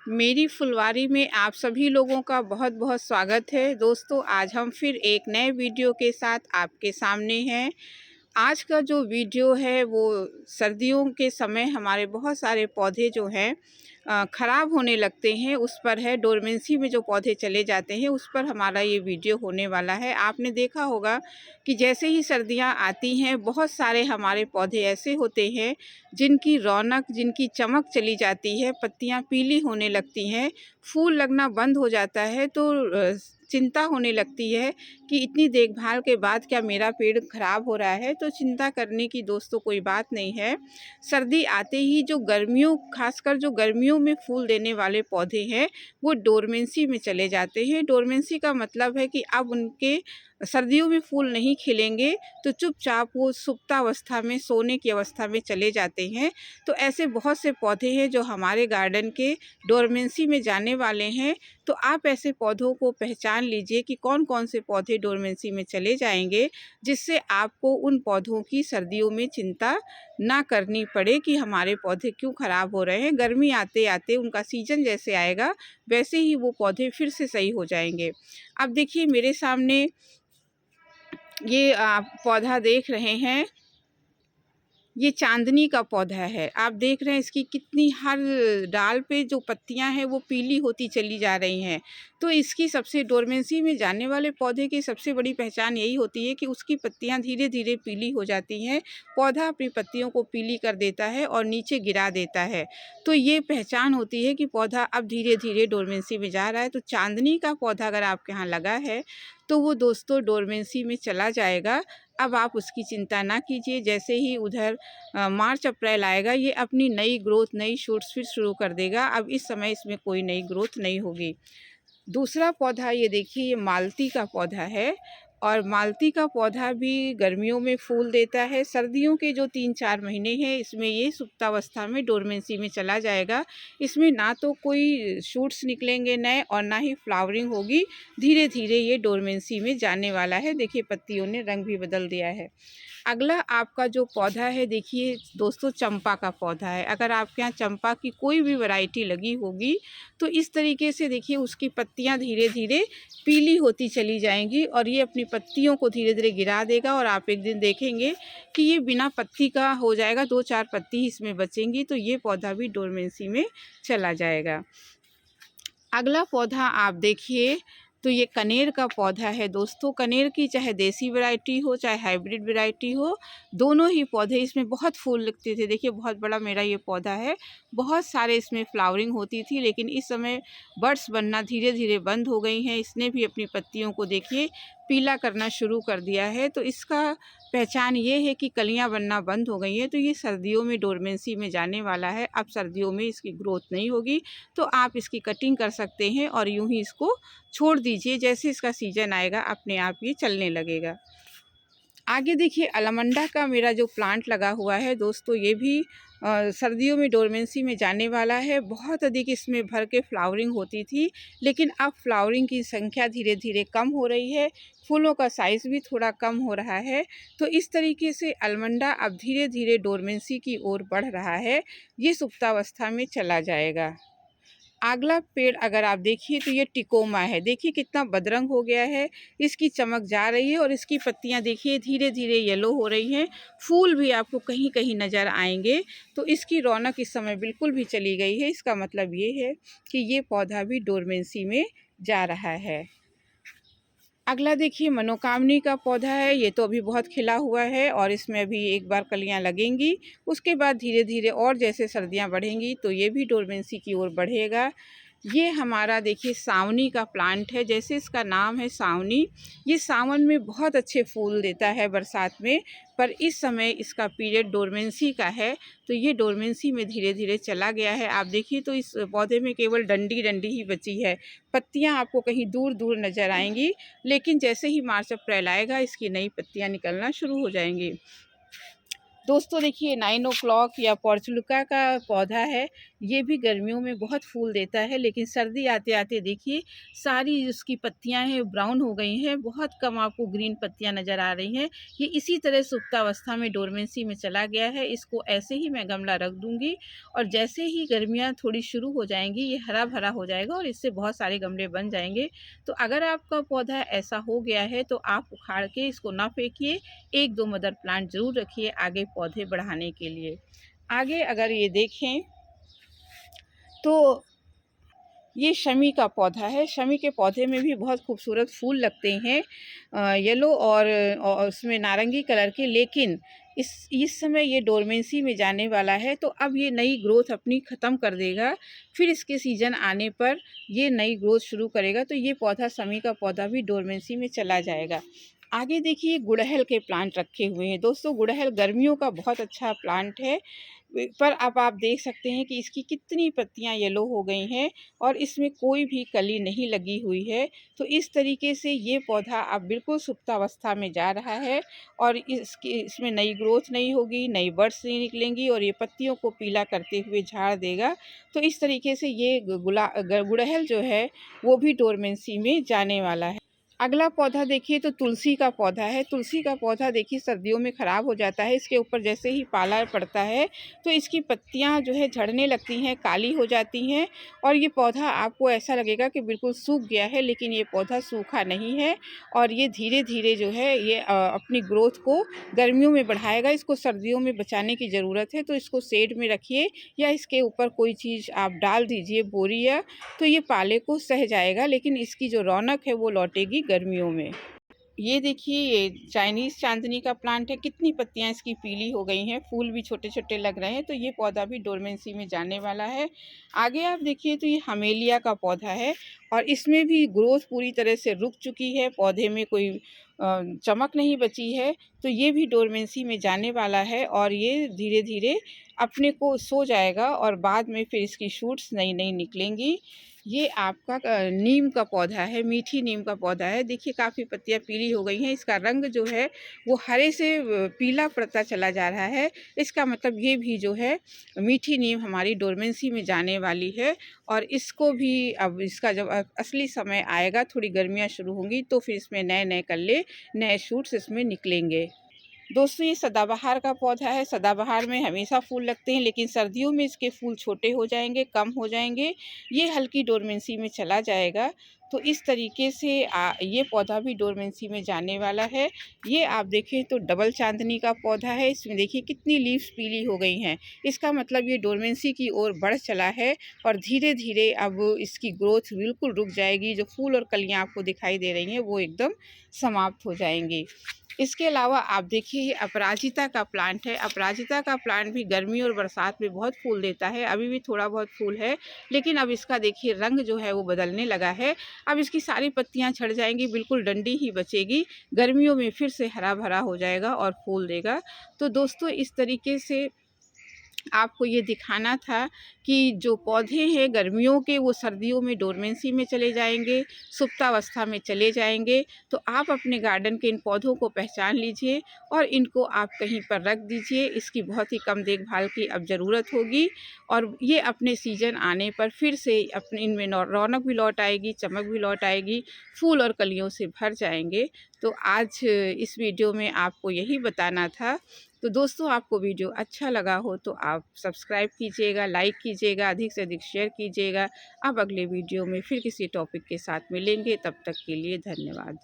मेरी फुलवारी में आप सभी लोगों का बहुत बहुत स्वागत है। दोस्तों, आज हम फिर एक नए वीडियो के साथ आपके सामने हैं। आज का जो वीडियो है वो सर्दियों के समय हमारे बहुत सारे पौधे जो हैं ख़राब होने लगते हैं, उस पर है। डोरमेंसी में जो पौधे चले जाते हैं उस पर हमारा ये वीडियो होने वाला है। आपने देखा होगा कि जैसे ही सर्दियां आती हैं बहुत सारे हमारे पौधे ऐसे होते हैं जिनकी रौनक, जिनकी चमक चली जाती है, पत्तियां पीली होने लगती हैं, फूल लगना बंद हो जाता है। तो चिंता होने लगती है कि इतनी देखभाल के बाद क्या मेरा पेड़ खराब हो रहा है। तो चिंता करने की दोस्तों कोई बात नहीं है। सर्दी आते ही जो गर्मियों, खासकर जो गर्मियों में फूल देने वाले पौधे हैं वो डोरमेंसी में चले जाते हैं। डोरमेंसी का मतलब है कि अब उनके सर्दियों में फूल नहीं खिलेंगे, तो चुपचाप वो सुप्तावस्था में, सोने की अवस्था में चले जाते हैं। तो ऐसे बहुत से पौधे हैं जो हमारे गार्डन के डोरमेंसी में जाने वाले हैं। तो आप ऐसे पौधों को पहचान लीजिए कि कौन कौन से पौधे डोरमेंसी में चले जाएंगे, जिससे आपको उन पौधों की सर्दियों में चिंता ना करनी पड़े कि हमारे पौधे क्यों ख़राब हो रहे हैं। गर्मी आते आते उनका सीजन जैसे आएगा वैसे ही वो पौधे फिर से सही हो जाएंगे। अब देखिए मेरे सामने ये आप पौधा देख रहे हैं, ये चांदनी का पौधा है। आप देख रहे हैं इसकी कितनी, हर डाल पे जो पत्तियां हैं वो पीली होती चली जा रही हैं। तो इसकी सबसे, डोरमेंसी में जाने वाले पौधे की सबसे बड़ी पहचान यही होती है कि उसकी पत्तियां धीरे धीरे पीली हो जाती हैं। पौधा अपनी पत्तियों को पीली कर देता है और नीचे गिरा देता है। तो ये पहचान होती है कि पौधा अब धीरे धीरे डोरमेंसी में जा रहा है। तो चांदनी का पौधा अगर आपके यहाँ लगा है तो वो दोस्तों डोरमेंसी में चला जाएगा। अब आप उसकी चिंता ना कीजिए। जैसे ही उधर मार्च अप्रैल आएगा ये अपनी नई ग्रोथ, नई शूट्स फिर शुरू कर देगा। अब इस समय इसमें कोई नई ग्रोथ नहीं होगी। दूसरा पौधा ये देखिए, ये मालती का पौधा है और मालती का पौधा भी गर्मियों में फूल देता है। सर्दियों के जो 3-4 महीने हैं इसमें ये सुप्तावस्था में, डोरमेंसी में चला जाएगा। इसमें ना तो कोई शूट्स निकलेंगे नए और ना ही फ्लावरिंग होगी। धीरे धीरे ये डोरमेंसी में जाने वाला है। देखिए पत्तियों ने रंग भी बदल दिया है। अगला आपका जो पौधा है देखिए दोस्तों, चंपा का पौधा है। अगर आपके यहाँ चंपा की कोई भी वैरायटी लगी होगी तो इस तरीके से देखिए उसकी पत्तियां धीरे धीरे पीली होती चली जाएंगी और ये अपनी पत्तियों को धीरे धीरे गिरा देगा और आप एक दिन देखेंगे कि ये बिना पत्ती का हो जाएगा, 2-4 पत्ती इसमें बचेंगी। तो ये पौधा भी डोरमेंसी में चला जाएगा। अगला पौधा आप देखिए तो ये कनेर का पौधा है दोस्तों। कनेर की चाहे देसी वैरायटी हो चाहे हाइब्रिड वैरायटी हो, दोनों ही पौधे, इसमें बहुत फूल लगते थे। देखिए बहुत बड़ा मेरा ये पौधा है, बहुत सारे इसमें फ्लावरिंग होती थी, लेकिन इस समय बड्स बनना धीरे धीरे बंद हो गई हैं। इसने भी अपनी पत्तियों को देखिए पीला करना शुरू कर दिया है। तो इसका पहचान ये है कि कलियां बनना बंद हो गई हैं। तो ये सर्दियों में डोरमेंसी में जाने वाला है। अब सर्दियों में इसकी ग्रोथ नहीं होगी, तो आप इसकी कटिंग कर सकते हैं और यूं ही इसको छोड़ दीजिए। जैसे इसका सीजन आएगा अपने आप ये चलने लगेगा। आगे देखिए अलमंडा का मेरा जो प्लांट लगा हुआ है दोस्तों, ये भी सर्दियों में डोरमेंसी में जाने वाला है। बहुत अधिक इसमें भर के फ्लावरिंग होती थी, लेकिन अब फ्लावरिंग की संख्या धीरे धीरे कम हो रही है, फूलों का साइज़ भी थोड़ा कम हो रहा है। तो इस तरीके से अलमंडा अब धीरे धीरे डोरमेंसी की ओर बढ़ रहा है, ये सुप्तावस्था में चला जाएगा। अगला पेड़ अगर आप देखिए तो ये टिकोमा है। देखिए कितना बदरंग हो गया है, इसकी चमक जा रही है और इसकी पत्तियां देखिए धीरे धीरे येलो हो रही हैं। फूल भी आपको कहीं कहीं नज़र आएंगे। तो इसकी रौनक इस समय बिल्कुल भी चली गई है। इसका मतलब ये है कि ये पौधा भी डोरमेंसी में जा रहा है। अगला देखिए मनोकामनी का पौधा है। ये तो अभी बहुत खिला हुआ है और इसमें अभी एक बार कलियां लगेंगी, उसके बाद धीरे धीरे और जैसे सर्दियां बढ़ेंगी तो ये भी डोरमेंसी की ओर बढ़ेगा। ये हमारा देखिए सावनी का प्लांट है। जैसे इसका नाम है सावनी, ये सावन में बहुत अच्छे फूल देता है बरसात में, पर इस समय इसका पीरियड डोरमेंसी का है। तो ये डोरमेंसी में धीरे धीरे चला गया है। आप देखिए तो इस पौधे में केवल डंडी डंडी ही बची है, पत्तियां आपको कहीं दूर दूर नज़र आएंगी। लेकिन जैसे ही मार्च अप्रैल आएगा इसकी नई पत्तियां निकलना शुरू हो जाएंगी। दोस्तों देखिए 9 o'clock या पॉर्चुलिका का पौधा है। ये भी गर्मियों में बहुत फूल देता है, लेकिन सर्दी आते-आते देखिए सारी उसकी पत्तियाँ हैं ब्राउन हो गई हैं, बहुत कम आपको ग्रीन पत्तियाँ नज़र आ रही हैं। ये इसी तरह सुप्तावस्था में डोरमेंसी में चला गया है। इसको ऐसे ही मैं गमला रख दूँगी और जैसे ही गर्मियाँ थोड़ी शुरू हो जाएँगी, ये हरा-भरा हो जाएगा और इससे बहुत सारे गमले बन जाएँगे। तो अगर आपका पौधा ऐसा हो गया है तो आप उखाड़ के इसको ना फेंकिए, 1-2 मदर प्लांट ज़रूर रखिए आगे पौधे बढ़ाने के लिए। आगे अगर ये देखें तो ये शमी का पौधा है। शमी के पौधे में भी बहुत खूबसूरत फूल लगते हैं, येलो और उसमें नारंगी कलर के, लेकिन इस समय ये डोरमेंसी में जाने वाला है, तो अब ये नई ग्रोथ अपनी ख़त्म कर देगा। फिर इसके सीज़न आने पर ये नई ग्रोथ शुरू करेगा, तो ये पौधा शमी का पौधा भी डोरमेंसी में चला जाएगा। आगे देखिए गुड़हल के प्लांट रखे हुए हैं। दोस्तों गुड़हल गर्मियों का बहुत अच्छा प्लांट है, पर अब आप देख सकते हैं कि इसकी कितनी पत्तियां येलो हो गई हैं और इसमें कोई भी कली नहीं लगी हुई है। तो इस तरीके से ये पौधा अब बिल्कुल सुप्तावस्था में जा रहा है और इसमें नई ग्रोथ नहीं होगी, नई बड्स नहीं निकलेंगी और ये पत्तियों को पीला करते हुए झाड़ देगा। तो इस तरीके से ये गुड़हल जो है वो भी डोरमेंसी में जाने वाला है। अगला पौधा देखिए तो तुलसी का पौधा है। तुलसी का पौधा देखिए सर्दियों में ख़राब हो जाता है। इसके ऊपर जैसे ही पाला पड़ता है तो इसकी पत्तियां जो है झड़ने लगती हैं, काली हो जाती हैं और ये पौधा आपको ऐसा लगेगा कि बिल्कुल सूख गया है, लेकिन ये पौधा सूखा नहीं है और ये धीरे धीरे जो है ये अपनी ग्रोथ को गर्मियों में बढ़ाएगा। इसको सर्दियों में बचाने की ज़रूरत है, तो इसको शेड में रखिए या इसके ऊपर कोई चीज़ आप डाल दीजिए, बोरी या, तो ये पाले को सह जाएगा, लेकिन इसकी जो रौनक है वो लौटेगी गर्मियों में। ये देखिए ये चाइनीज़ चांदनी का प्लांट है, कितनी पत्तियां इसकी पीली हो गई हैं, फूल भी छोटे-छोटे लग रहे हैं, तो ये पौधा भी डोरमेंसी में जाने वाला है। आगे आप देखिए तो ये हमेलिया का पौधा है और इसमें भी ग्रोथ पूरी तरह से रुक चुकी है, पौधे में कोई चमक नहीं बची है, तो ये भी डोरमेंसी में जाने वाला है और ये धीरे-धीरे अपने को सो जाएगा और बाद में फिर इसकी शूट्स नई-नई निकलेंगी। ये आपका नीम का पौधा है, मीठी नीम का पौधा है। देखिए काफ़ी पत्तियाँ पीली हो गई हैं, इसका रंग जो है वो हरे से पीला पड़ता चला जा रहा है। इसका मतलब ये भी जो है मीठी नीम हमारी डोरमेंसी में जाने वाली है और इसको भी अब इसका जब असली समय आएगा, थोड़ी गर्मियाँ शुरू होंगी, तो फिर इसमें नए-नए कल्ले, नए शूट्स इसमें निकलेंगे। दोस्तों ये सदाबहार का पौधा है। सदाबहार में हमेशा फूल लगते हैं, लेकिन सर्दियों में इसके फूल छोटे हो जाएंगे, कम हो जाएंगे, ये हल्की डोरमेंसी में चला जाएगा। तो इस तरीके से ये पौधा भी डोरमेंसी में जाने वाला है। ये आप देखें तो डबल चांदनी का पौधा है। इसमें देखिए कितनी लीव्स पीली हो गई हैं, इसका मतलब ये डोरमेंसी की ओर बढ़ चला है और धीरे धीरे अब इसकी ग्रोथ बिल्कुल रुक जाएगी। जो फूल और कलियाँ आपको दिखाई दे रही हैं वो एकदम समाप्त हो जाएंगी। इसके अलावा आप देखिए ये अपराजिता का प्लांट है। अपराजिता का प्लांट भी गर्मी और बरसात में बहुत फूल देता है। अभी भी थोड़ा बहुत फूल है, लेकिन अब इसका देखिए रंग जो है वो बदलने लगा है। अब इसकी सारी पत्तियां झड़ जाएंगी, बिल्कुल डंडी ही बचेगी। गर्मियों में फिर से हरा भरा हो जाएगा और फूल देगा। तो दोस्तों इस तरीके से आपको ये दिखाना था कि जो पौधे हैं गर्मियों के वो सर्दियों में डोरमेंसी में चले जाएंगे, सुप्तावस्था में चले जाएंगे। तो आप अपने गार्डन के इन पौधों को पहचान लीजिए और इनको आप कहीं पर रख दीजिए। इसकी बहुत ही कम देखभाल की अब ज़रूरत होगी और ये अपने सीज़न आने पर फिर से अपने इनमें रौनक भी लौट आएगी, चमक भी लौट आएगी, फूल और कलियों से भर जाएंगे। तो आज इस वीडियो में आपको यही बताना था। तो दोस्तों आपको वीडियो अच्छा लगा हो तो आप सब्सक्राइब कीजिएगा, लाइक कीजिएगा, अधिक से अधिक शेयर कीजिएगा। अब अगले वीडियो में फिर किसी टॉपिक के साथ मिलेंगे, तब तक के लिए धन्यवाद।